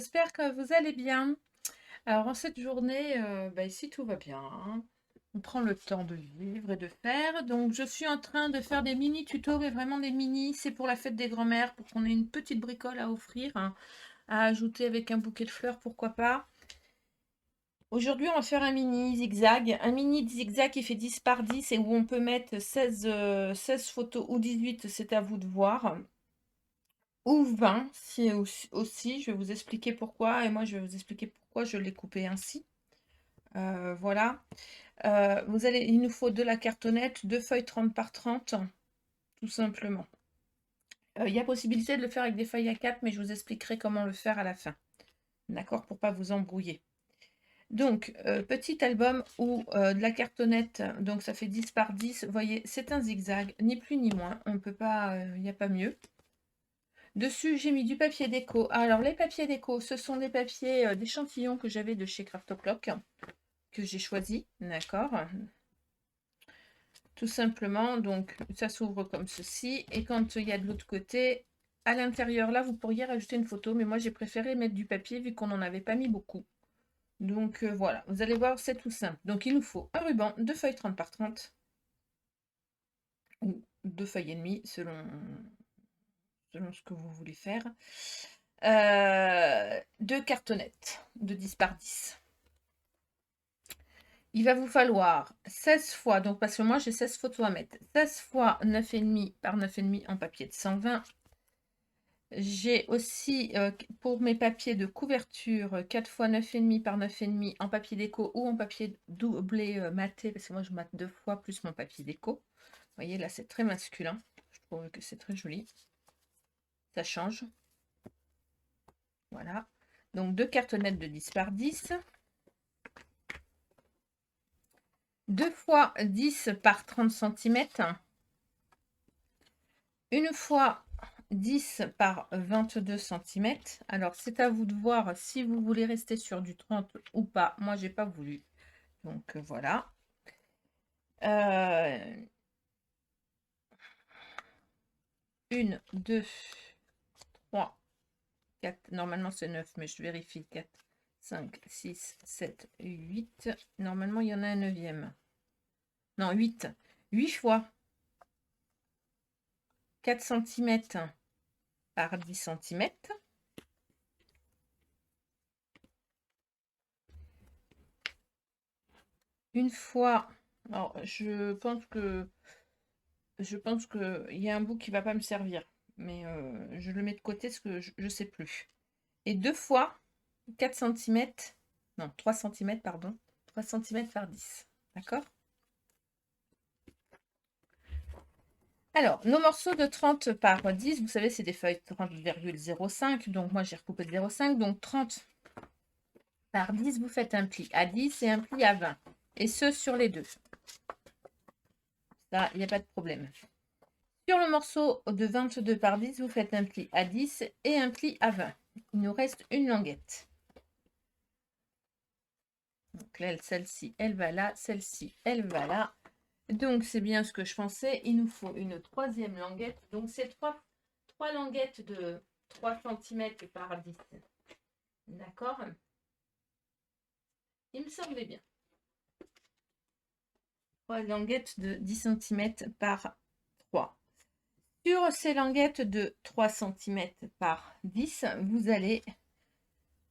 j'espère que vous allez bien. Alors en cette journée, ici tout va bien, hein. On prend le temps de vivre et de faire. Donc je suis en train de faire des mini tutos, mais vraiment des mini. C'est pour la fête des grands-mères, pour qu'on ait une petite bricole à offrir, hein, à ajouter avec un bouquet de fleurs, pourquoi pas. Aujourd'hui, on va faire un mini zigzag. Un mini zigzag qui fait 10 par 10 et où on peut mettre 16 photos ou 18, c'est à vous de voir. Ou 20 si aussi, je vais vous expliquer pourquoi et moi je vais vous expliquer pourquoi je l'ai coupé ainsi. Voilà. Il nous faut de la cartonnette, 2 feuilles 30 par 30, tout simplement. Il y a possibilité de le faire avec des feuilles A4, mais je vous expliquerai comment le faire à la fin. D'accord? Pour pas vous embrouiller. Donc, petit album ou de la cartonnette, donc ça fait 10 par 10. Vous voyez, c'est un zigzag, ni plus ni moins. On peut pas, il n'y a pas mieux. Dessus, j'ai mis du papier déco. Alors, les papiers déco, ce sont des papiers d'échantillons que j'avais de chez Craft O'Clock, que j'ai choisi, d'accord? Tout simplement, donc ça s'ouvre comme ceci. Et quand il y a de l'autre côté, à l'intérieur, là, vous pourriez rajouter une photo, mais moi, j'ai préféré mettre du papier vu qu'on n'en avait pas mis beaucoup. Donc, voilà, vous allez voir, c'est tout simple. Donc, il nous faut un ruban, 2 feuilles 30 par 30, ou 2 feuilles et demie, selon ce que vous voulez faire. 2 cartonnettes de 10 par 10. Il va vous falloir 16 fois, donc parce que moi j'ai 16 photos à mettre, 16 fois 9,5 par 9,5 en papier de 120. J'ai aussi pour mes papiers de couverture 4 fois 9,5 par 9,5 en papier déco ou en papier doublé maté, parce que moi je mate 2 fois plus mon papier déco. Vous voyez là c'est très masculin, je trouve que c'est très joli. Ça change. Voilà. Donc 2 cartonnettes de 10 par 10. 2 fois 10 par 30 cm. Une fois 10 par 22 cm. Alors, c'est à vous de voir si vous voulez rester sur du 30 ou pas. Moi, j'ai pas voulu. Donc, voilà. 1, 2, 3, 4. Normalement, c'est 9, mais je vérifie. 4, 5, 6, 7, 8. Normalement, il y en a un 9e. Non, 8. 8 fois 4 cm par 10 cm. Une fois, alors je pense qu'il y a un bout qui va pas me servir, mais je le mets de côté parce que je sais plus. Et 2 fois 4 cm, non 3 cm, pardon, 3 cm par 10. D'accord? Alors, nos morceaux de 30 par 10, vous savez, c'est des feuilles 30,05, donc moi j'ai recoupé de 0,5, donc 30 par 10, vous faites un pli à 10 et un pli à 20. Et ce, sur les deux. Là, il n'y a pas de problème. Sur le morceau de 22 par 10, vous faites un pli à 10 et un pli à 20. Il nous reste une languette. Donc là, celle-ci, elle va là, celle-ci, elle va là. Donc c'est bien ce que je pensais. Il nous faut une troisième languette. Donc c'est trois languettes de 3 cm par 10. D'accord? Il me semblait bien. 3 languettes de 10 cm par 3. Sur ces languettes de 3 cm par 10, vous allez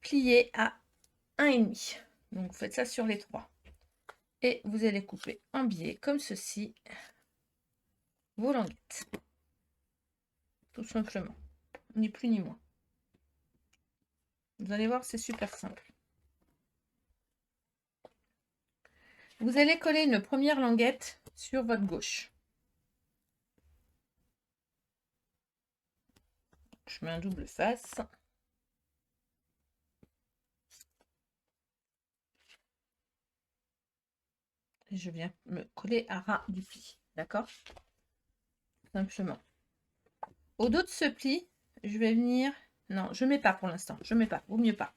plier à 1,5. Donc vous faites ça sur les 3. Et vous allez couper en biais comme ceci vos languettes. Tout simplement. Ni plus ni moins. Vous allez voir, c'est super simple. Vous allez coller une première languette sur votre gauche. Je mets un double face. Et je viens me coller à ras du pli. D'accord? Simplement. Au dos de ce pli, je vais venir... Non, je ne mets pas pour l'instant. Je ne mets pas. Vaut mieux pas.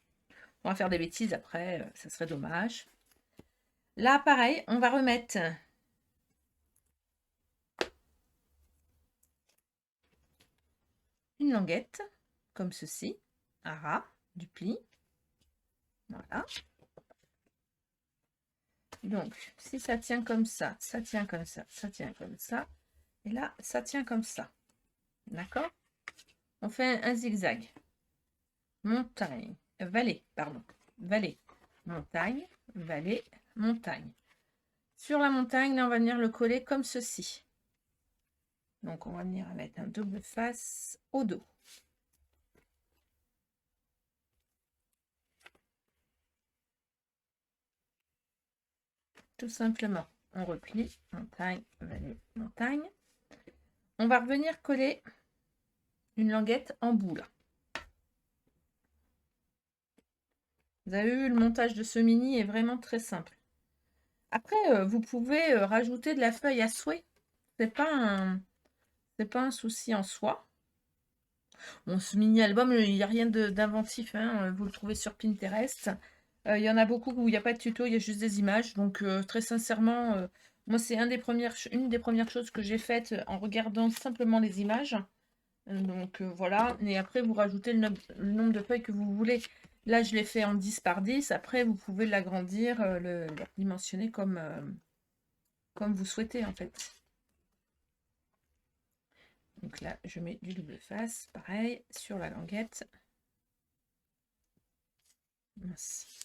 On va faire des bêtises après. Ça serait dommage. Là, pareil, on va remettre une languette, comme ceci, à ras, du pli. Voilà. Donc, si ça tient comme ça, ça tient comme ça, ça tient comme ça. Et là, ça tient comme ça. D'accord? On fait un zigzag. Montagne, vallée, pardon. Vallée, montagne, vallée, montagne. Sur la montagne, là, on va venir le coller comme ceci. Donc, on va venir mettre un double face au dos. Tout simplement, on replie, montagne, vallée, montagne. On va revenir coller une languette en bout, là. Vous avez vu, le montage de ce mini est vraiment très simple. Après, vous pouvez rajouter de la feuille à souhait. C'est pas un souci en soi. Bon, ce mini-album, il n'y a rien d'inventif, hein, vous le trouvez sur Pinterest. Il y en a beaucoup où il n'y a pas de tuto, il y a juste des images. Donc, très sincèrement, moi, c'est une des premières choses que j'ai faites en regardant simplement les images. Donc, voilà. Et après, vous rajoutez le nombre de feuilles que vous voulez. Là, je l'ai fait en 10 par 10. Après, vous pouvez l'agrandir, le dimensionner comme vous souhaitez, en fait. Donc là, je mets du double face, pareil, sur la languette. Mince.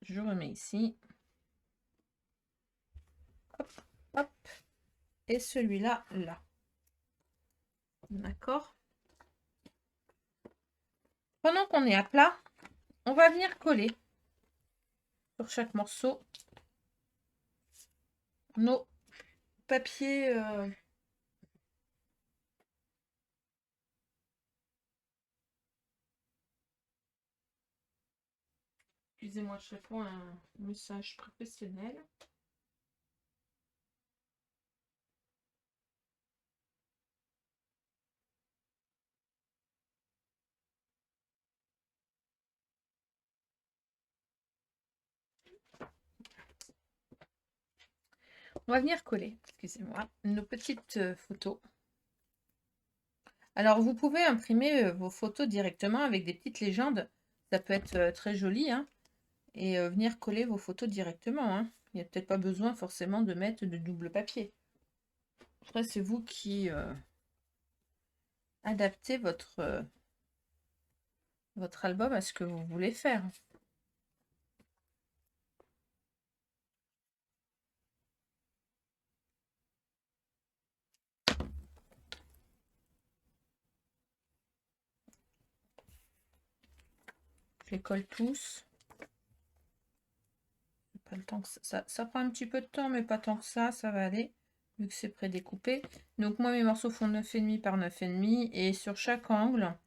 Je remets ici. Hop, hop. Et celui-là, là. D'accord? Pendant qu'on est à plat, on va venir coller sur chaque morceau nos papiers. Excusez-moi, je réponds à un message professionnel. On va venir coller, excusez-moi, nos petites photos. Alors, vous pouvez imprimer vos photos directement avec des petites légendes. Ça peut être très joli, hein, et venir coller vos photos directement, hein. Il n'y a peut-être pas besoin forcément de mettre de double papier. Après, c'est vous qui adaptez votre album à ce que vous voulez faire. Je les colle tous. Pas le temps que ça prend un petit peu de temps, mais pas tant que ça va aller, vu que c'est prédécoupé. Donc moi, mes morceaux font 9,5 par 9,5, et sur chaque angle,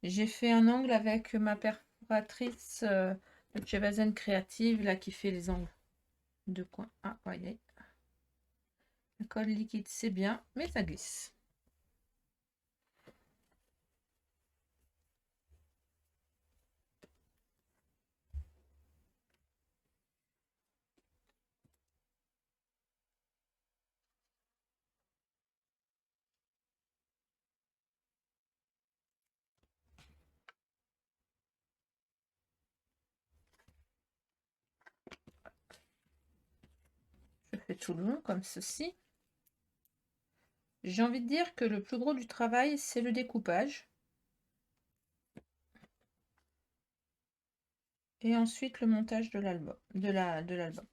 j'ai fait un angle avec ma perforatrice de chez Vazen Créative, là, qui fait les angles de coin. Ah, voyez. La colle liquide, c'est bien, mais ça glisse. Je fais tout le long, comme ceci. J'ai envie de dire que le plus gros du travail, c'est le découpage. Et ensuite, le montage de l'album. De l'album.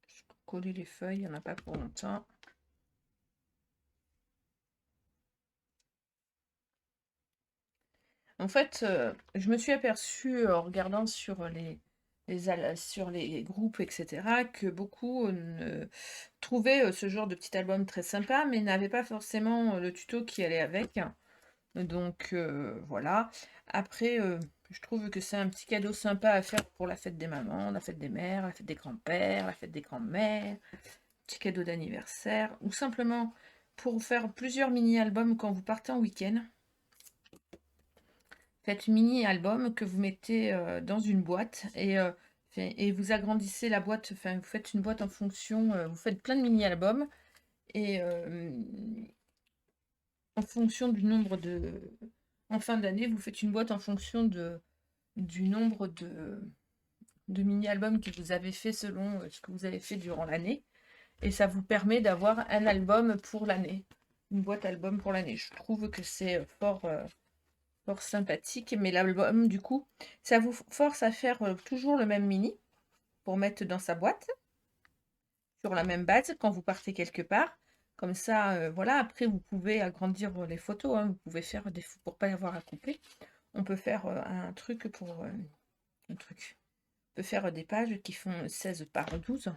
Je peux coller les feuilles, il n'y en a pas pour longtemps. En fait, je me suis aperçue en regardant sur les groupes, etc., que beaucoup trouvaient ce genre de petit album très sympa, mais n'avaient pas forcément le tuto qui allait avec. Donc voilà. Après, je trouve que c'est un petit cadeau sympa à faire pour la fête des mamans, la fête des mères, la fête des grands-pères, la fête des grands-mères, petit cadeau d'anniversaire, ou simplement pour faire plusieurs mini-albums quand vous partez en week-end. Faites mini-album que vous mettez dans une boîte et vous agrandissez la boîte, enfin vous faites une boîte en fonction, vous faites plein de mini-albums et en fonction du nombre de... En fin d'année, vous faites une boîte en fonction du nombre de mini-albums que vous avez fait selon ce que vous avez fait durant l'année. Et ça vous permet d'avoir un album pour l'année, une boîte album pour l'année. Je trouve que c'est fort sympathique, mais l'album, du coup, ça vous force à faire toujours le même mini pour mettre dans sa boîte, sur la même base quand vous partez quelque part. Comme ça, voilà, après vous pouvez agrandir les photos, hein, vous pouvez faire des pour pas y avoir à couper. On peut faire un truc pour un truc. On peut faire des pages qui font 16 par 12.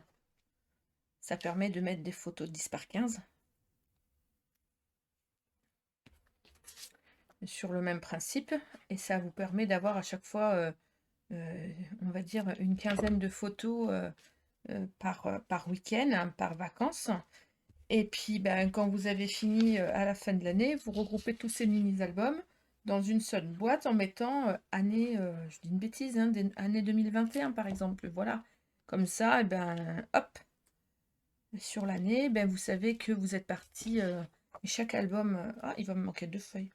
Ça permet de mettre des photos 10 par 15 sur le même principe et ça vous permet d'avoir à chaque fois, on va dire, une quinzaine de photos par week-end, hein, par vacances. Et puis, ben, quand vous avez fini à la fin de l'année, vous regroupez tous ces mini-albums dans une seule boîte en mettant année, je dis une bêtise, hein, année 2021 par exemple. Voilà. Comme ça, et ben, hop, sur l'année, ben, vous savez que vous êtes parti. Chaque album, ah, il va me manquer 2 feuilles.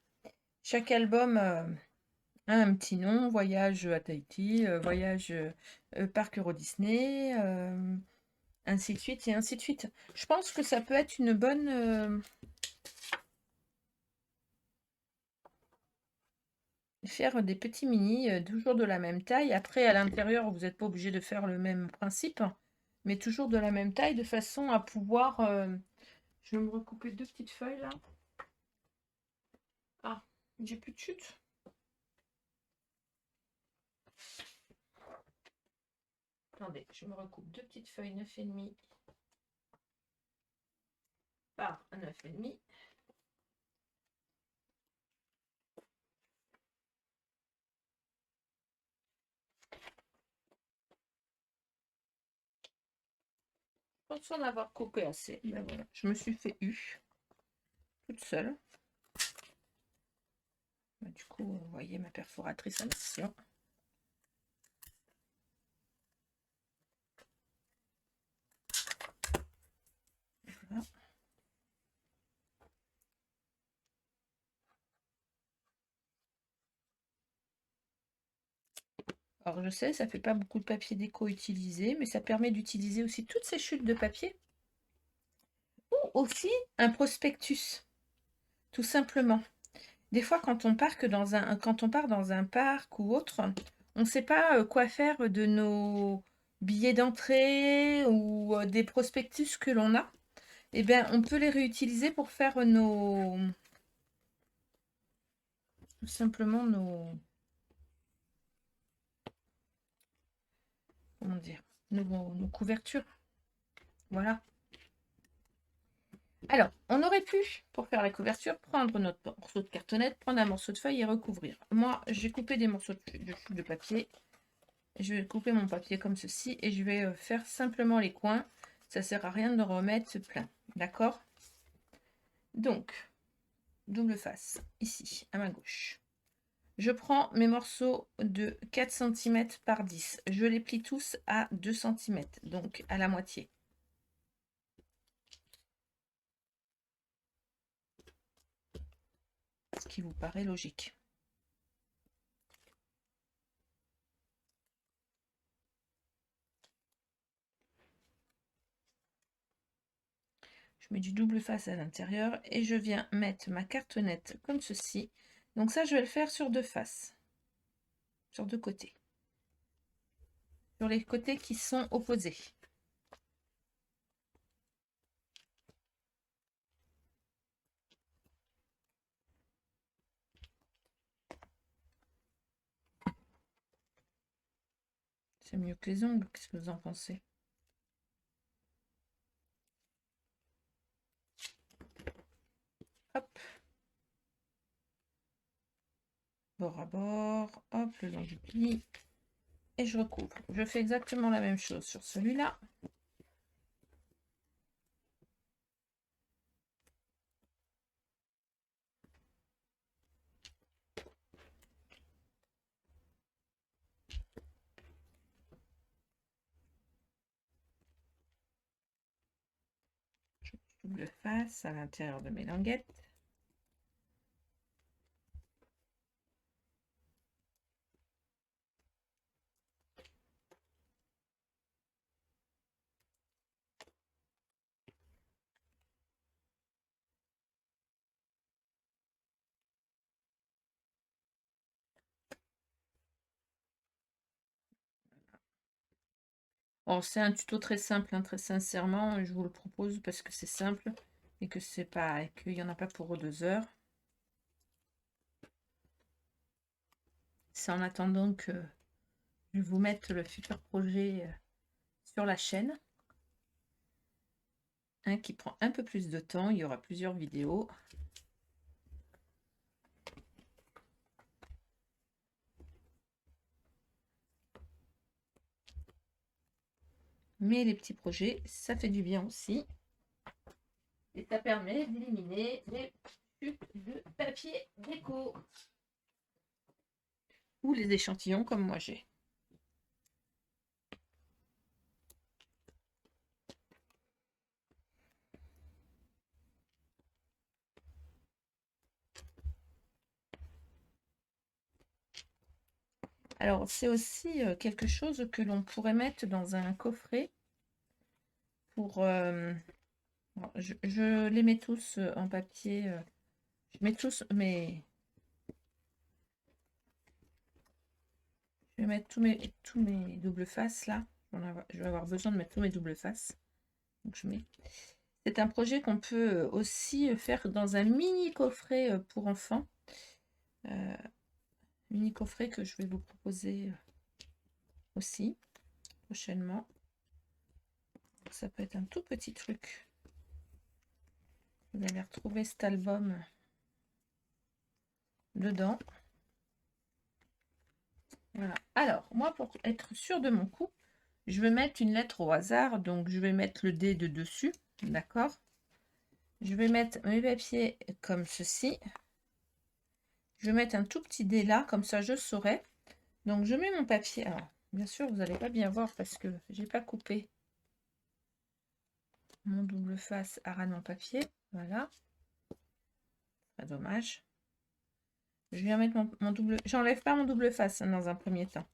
Chaque album a un petit nom, voyage à Tahiti, voyage parc Euro Disney, ainsi de suite et ainsi de suite. Je pense que ça peut être une bonne... faire des petits mini, toujours de la même taille. Après, à l'intérieur, vous n'êtes pas obligé de faire le même principe, mais toujours de la même taille, de façon à pouvoir... je vais me recouper 2 petites feuilles, là. Ah, j'ai plus de chute. Attendez, je me recoupe 2 petites feuilles 9,5 par 9,5. Je pense en avoir coupé assez. Ben voilà, je me suis fait toute seule. Ben, du coup, vous voyez ma perforatrice en action. Voilà. Alors je sais, ça fait pas beaucoup de papier déco utilisé, mais ça permet d'utiliser aussi toutes ces chutes de papier. Ou aussi un prospectus, tout simplement. Des fois, quand on part dans un parc ou autre, on ne sait pas quoi faire de nos billets d'entrée ou des prospectus que l'on a. Eh bien, on peut les réutiliser pour faire tout simplement comment dire, nos couvertures. Voilà. Alors, on aurait pu, pour faire la couverture, prendre notre morceau de cartonnette, prendre un morceau de feuille et recouvrir. Moi, j'ai coupé des morceaux de papier. Je vais couper mon papier comme ceci et je vais faire simplement les coins. Ça sert à rien de remettre plein. D'accord? Donc, double face, ici, à ma gauche. Je prends mes morceaux de 4 cm par 10. Je les plie tous à 2 cm, donc à la moitié. Ce qui vous paraît logique. Je mets du double face à l'intérieur et je viens mettre ma cartonnette comme ceci. Donc ça, je vais le faire sur 2 faces, sur 2 côtés. Sur les côtés qui sont opposés. C'est mieux que les ongles, qu'est-ce que vous en pensez? Hop. Bord à bord, hop, le long du pli. Et je recouvre. Je fais exactement la même chose sur celui-là. double face à l'intérieur de mes languettes. Bon, c'est un tuto très simple, hein, très sincèrement, je vous le propose parce que c'est simple et que c'est pas, et qu'il n'y en a pas pour 2 heures. C'est en attendant que je vous mette le futur projet sur la chaîne, hein, qui prend un peu plus de temps. Il y aura plusieurs vidéos. Mais les petits projets, ça fait du bien aussi. Et ça permet d'éliminer les chutes de papier déco. Ou les échantillons comme moi j'ai. Alors, c'est aussi quelque chose que l'on pourrait mettre dans un coffret pour... je les mets tous en papier. Je mets tous mes... Je vais mettre tous mes doubles faces là. Je vais avoir besoin de mettre tous mes doubles faces. Donc je mets... C'est un projet qu'on peut aussi faire dans un mini coffret pour enfants. Mini coffret que je vais vous proposer aussi prochainement. Ça peut être un tout petit truc. Vous allez retrouver cet album dedans. Voilà. Alors, moi, pour être sûre de mon coup, je vais mettre une lettre au hasard. Donc, je vais mettre le D de dessus. D'accord? Je vais mettre mes papiers comme ceci. Je vais mettre un tout petit dé là, comme ça je saurai. Donc, je mets mon papier. Alors, bien sûr, vous n'allez pas bien voir parce que j'ai pas coupé mon double face à ras de mon papier. Voilà. Pas dommage. Je viens mettre mon double... J'enlève pas mon double face, hein, dans un premier temps.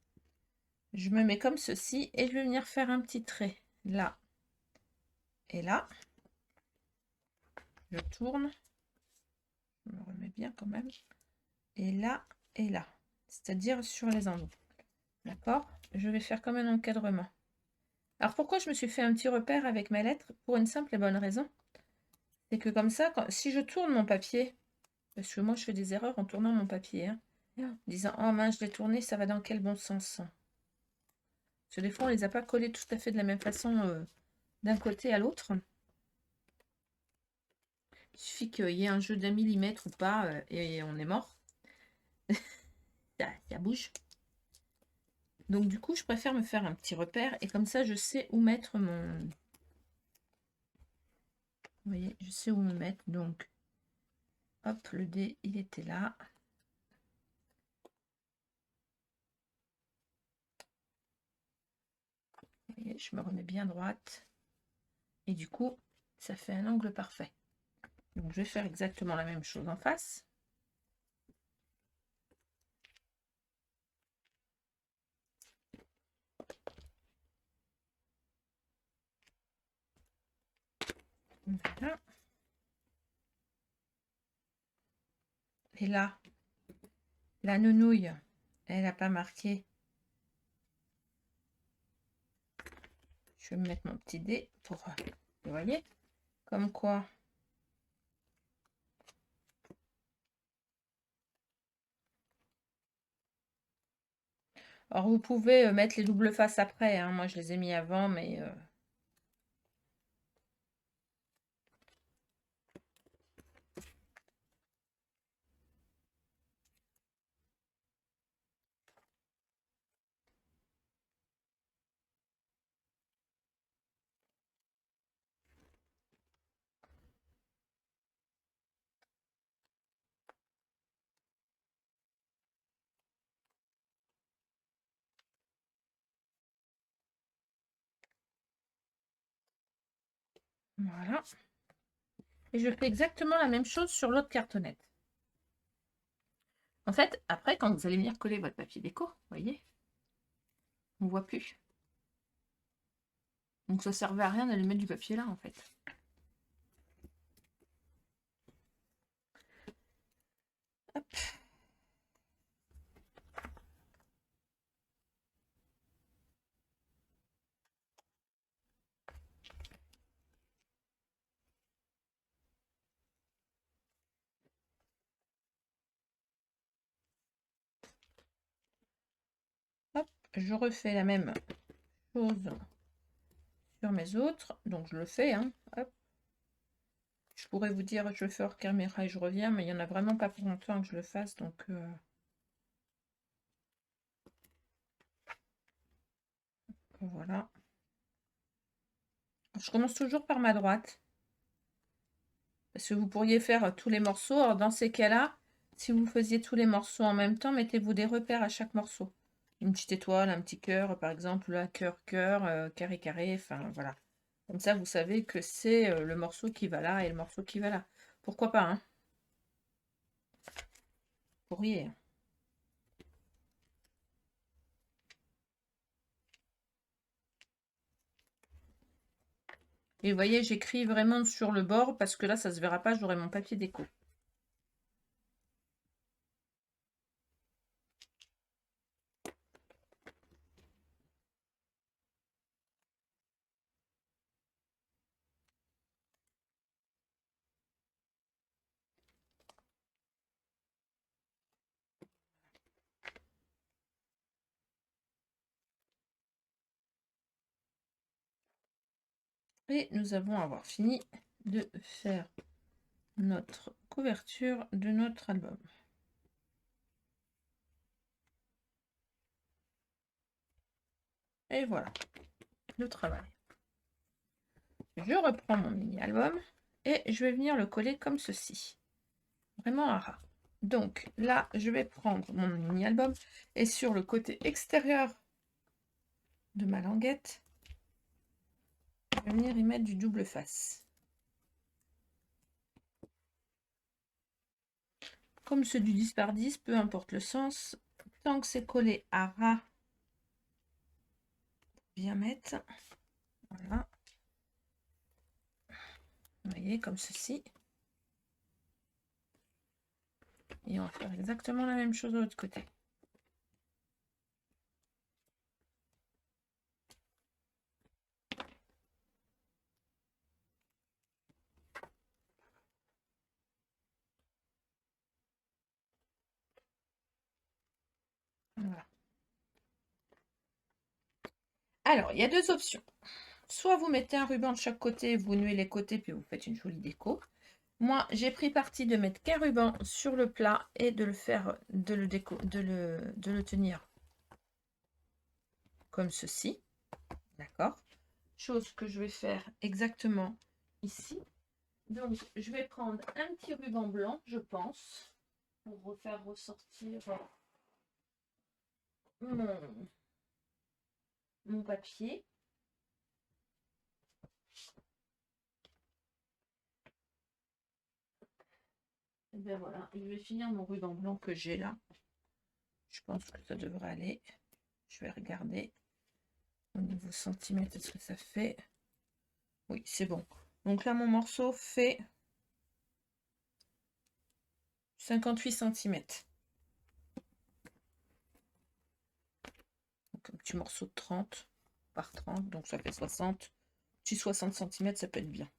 Je me mets comme ceci et je vais venir faire un petit trait là et là. Je tourne. Je me remets bien quand même. Et là et là. C'est-à-dire sur les angles. D'accord? Je vais faire comme un encadrement. Alors pourquoi je me suis fait un petit repère avec ma lettre? Pour une simple et bonne raison. C'est que comme ça, si je tourne mon papier, parce que moi je fais des erreurs en tournant mon papier, hein, en disant oh mince, je l'ai tourné, ça va dans quel bon sens? Parce que des fois on les a pas collés tout à fait de la même façon d'un côté à l'autre. Il suffit qu'il y ait un jeu d'un millimètre ou pas et on est mort. Ça bouge. Donc du coup, je préfère me faire un petit repère et comme ça, je sais où mettre mon... Vous voyez, je sais où me mettre. Donc, hop, le dé, il était là. Vous voyez, je me remets bien droite. Et du coup, ça fait un angle parfait. Donc, je vais faire exactement la même chose en face. Voilà. Et là, la nounouille, elle n'a pas marqué. Je vais me mettre mon petit dé pour... Vous voyez? Comme quoi... Alors, vous pouvez mettre les doubles faces après, hein. Moi, je les ai mis avant, mais... Voilà. Et je fais exactement la même chose sur l'autre cartonnette. En fait, après, quand vous allez venir coller votre papier déco, vous voyez, on ne voit plus. Donc ça servait à rien d'aller mettre du papier là, en fait. Hop. Hop, je refais la même chose sur mes autres. Donc je le fais, hein. Hop. Je pourrais vous dire, je le fais hors caméra et je reviens, mais il n'y en a vraiment pas pour longtemps que je le fasse, donc... Voilà. Je commence toujours par ma droite. Parce que vous pourriez faire tous les morceaux. Alors dans ces cas-là, si vous faisiez tous les morceaux en même temps, mettez-vous des repères à chaque morceau. Une petite étoile, un petit cœur, par exemple, là, cœur, cœur, carré, carré, enfin voilà. Comme ça, vous savez que c'est le morceau qui va là et le morceau qui va là. Pourquoi pas, hein? Vous pourriez. Et vous voyez, j'écris vraiment sur le bord parce que là, ça se verra pas, j'aurai mon papier déco. Et nous allons avoir fini de faire notre couverture de notre album. Et voilà, le travail. Je reprends mon mini-album et je vais venir le coller comme ceci. Vraiment à ras. Donc là, je vais prendre mon mini-album et sur le côté extérieur de ma languette, je vais venir y mettre du double face. Comme ceux du 10 par 10, peu importe le sens, tant que c'est collé à ras, bien mettre. Voilà. Vous voyez, comme ceci. Et on va faire exactement la même chose de l'autre côté. Voilà. Alors, il y a deux options. Soit vous mettez un ruban de chaque côté, vous nouez les côtés, puis vous faites une jolie déco. Moi, j'ai pris parti de mettre qu'un ruban sur le plat et de le faire, de le tenir comme ceci. D'accord? Chose que je vais faire exactement ici. Donc, je vais prendre un petit ruban blanc, je pense, pour refaire ressortir mon papier. Et bien voilà, je vais finir mon ruban blanc que j'ai là. Je pense que ça devrait aller. Je vais regarder au niveau centimètre ce que ça fait. Oui, c'est bon. Donc là, mon morceau fait 58 cm. Donc un petit morceau de 30 par 30, donc ça fait 60. Petit 60 cm, ça peut être bien.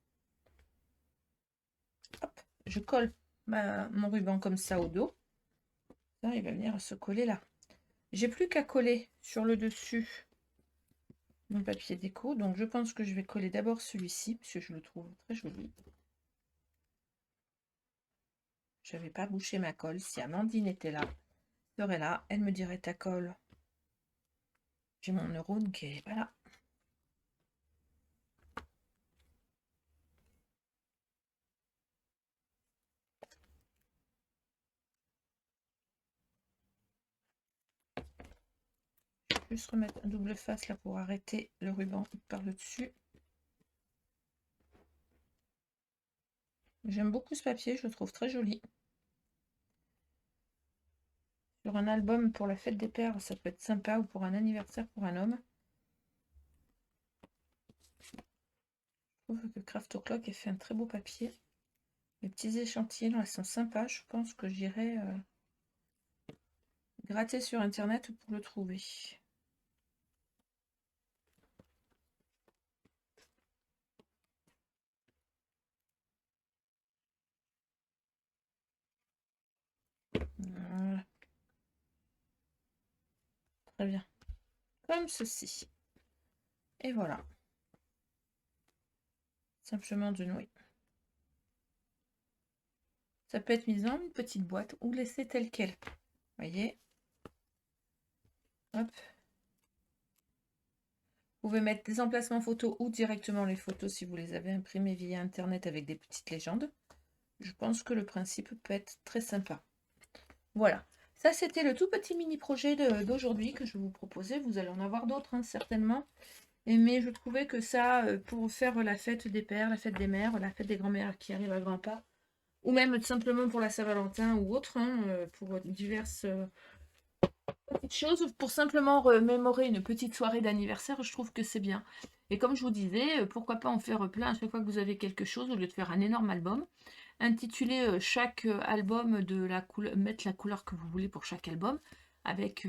Hop, je colle mon ruban comme ça au dos. Ça, il va venir se coller là. J'ai plus qu'à coller sur le dessus mon papier déco, donc je pense que je vais coller d'abord celui-ci, parce que je le trouve très joli. Je n'avais pas bouché ma colle. Si Amandine était là, serait là, elle me dirait ta colle. J'ai mon neurone qui est pas là. Juste remettre un double face là pour arrêter le ruban par le dessus. J'aime beaucoup ce papier, je le trouve très joli. Sur un album pour la fête des pères, ça peut être sympa, ou pour un anniversaire pour un homme. Je trouve que Craft O'Clock a fait un très beau papier. Les petits échantillons, elles sont sympas. Je pense que j'irai gratter sur internet pour le trouver. Voilà. Très bien. Comme ceci. Et voilà. Simplement de nouer. Ça peut être mis dans une petite boîte ou laissé tel quel. Voyez. Hop. Vous pouvez mettre des emplacements photos ou directement les photos si vous les avez imprimées via internet avec des petites légendes. Je pense que le principe peut être très sympa. Voilà. Ça, c'était le tout petit mini projet d'aujourd'hui que je vous proposais. Vous allez en avoir d'autres, hein, certainement. Mais je trouvais que ça, pour faire la fête des pères, la fête des mères, la fête des grands-mères qui arrivent à grands pas, ou même simplement pour la Saint-Valentin ou autre, hein, pour diverses petites choses, pour simplement remémorer une petite soirée d'anniversaire, je trouve que c'est bien. Et comme je vous disais, pourquoi pas en faire plein à chaque fois que vous avez quelque chose, au lieu de faire un énorme album. Intituler chaque album de la couleur, mettre la couleur que vous voulez pour chaque album, avec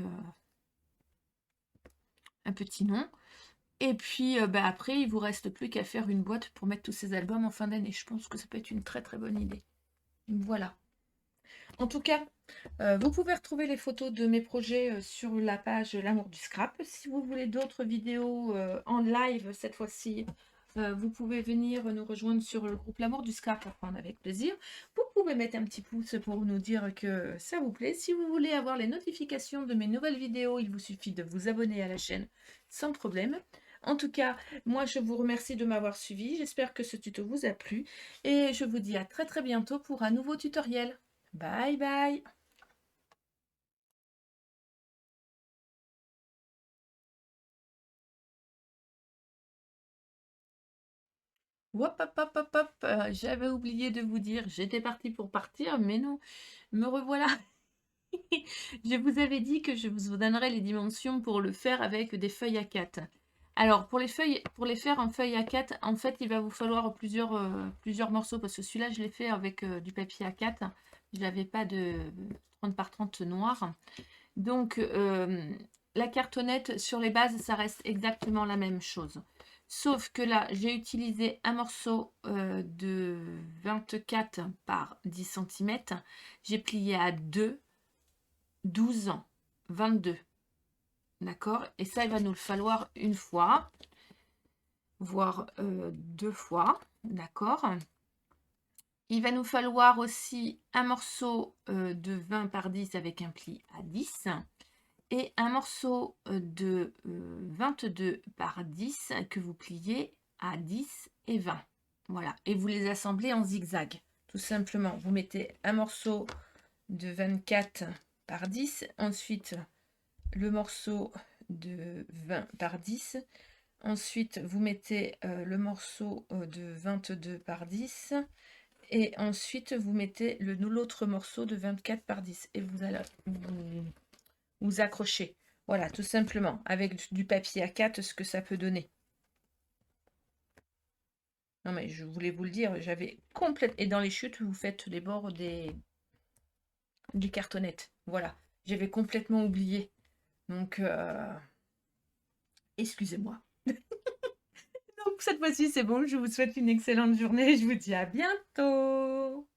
un petit nom. Et puis après, il vous reste plus qu'à faire une boîte pour mettre tous ces albums en fin d'année. Je pense que ça peut être une très très bonne idée. Voilà. En tout cas, vous pouvez retrouver les photos de mes projets sur la page L'amour du scrap. Si vous voulez d'autres vidéos en live cette fois-ci, vous pouvez venir nous rejoindre sur le groupe L'amour du scrap, à prendre avec plaisir. Vous pouvez mettre un petit pouce pour nous dire que ça vous plaît. Si vous voulez avoir les notifications de mes nouvelles vidéos, il vous suffit de vous abonner à la chaîne sans problème. En tout cas, moi je vous remercie de m'avoir suivi. J'espère que ce tuto vous a plu et je vous dis à très très bientôt pour un nouveau tutoriel. Bye bye. Hop, hop, hop, hop, hop. J'avais oublié de vous dire, j'étais partie pour partir, mais non, me revoilà. Je vous avais dit que je vous donnerais les dimensions pour le faire avec des feuilles A4. Alors, pour les faire en feuille A4, en fait, il va vous falloir plusieurs morceaux, parce que celui-là, je l'ai fait avec du papier A4. Je n'avais pas de 30 par 30 noir. Donc, la cartonnette, sur les bases, ça reste exactement la même chose. Sauf que là, j'ai utilisé un morceau de 24 par 10 cm. J'ai plié à 2, 12, 22. D'accord? Et ça, il va nous le falloir une fois, voire 2 fois. D'accord? Il va nous falloir aussi un morceau de 20 par 10 avec un pli à 10. Et un morceau de 22 par 10 que vous pliez à 10 et 20. Voilà, et vous les assemblez en zigzag, tout simplement. Vous mettez un morceau de 24 par 10, ensuite le morceau de 20 par 10, ensuite vous mettez le morceau de 22 par 10, et ensuite vous mettez l'autre morceau de 24 par 10, et vous allez vous accrochez. Voilà, tout simplement, avec du papier A4, ce que ça peut donner. Non, mais je voulais vous le dire, j'avais complètement... Et dans les chutes, vous faites les bords du cartonnette. Voilà, j'avais complètement oublié. Donc, excusez-moi. Donc, cette fois-ci, c'est bon. Je vous souhaite une excellente journée. Je vous dis à bientôt.